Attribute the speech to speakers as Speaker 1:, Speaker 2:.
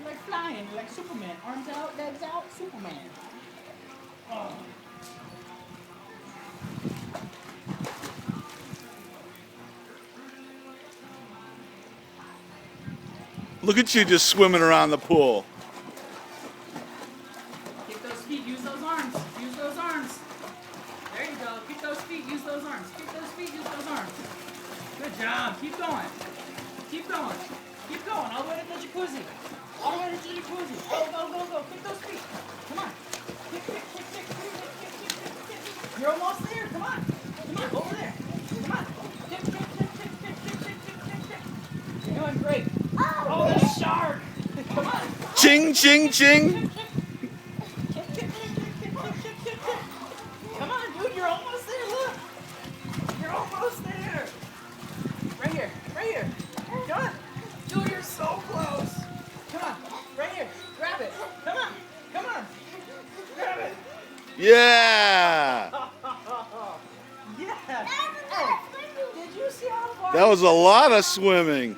Speaker 1: like flying, like Superman. Arms out, legs out, Superman. Oh.
Speaker 2: Look at you just swimming around the pool.
Speaker 1: Kick those feet, use those arms. Use those arms. There you go. Kick those feet, use those arms. Kick those feet, use those arms. Good job. Keep going. Keep going. Keep going. All the way to the jacuzzi. All the way to the jacuzzi. Go, go, go, go. Kick those feet. Come on. Kick, kick, kick, kick, kick, kick, kick, kick, kick, kick. You're almost there. Come on. Come on. Over there. Come on. Kick, kick, kick, kick, kick, kick, kick, kick, kick, kick. You're doing great. Oh, the shark. Come on.
Speaker 2: Ching, ching, ching.
Speaker 1: Kick, kick, kick, kick, kick, kick, kick, kick, kick. Come on, dude. You're almost there. Look. You're almost there. Right here. Right here. Come on. Dude, you're so close. Come on. Right here. Grab it. Come on. Come on. Grab it.
Speaker 2: Yeah.
Speaker 1: Yeah. Hey, did you see how far?
Speaker 2: That was a lot of swimming.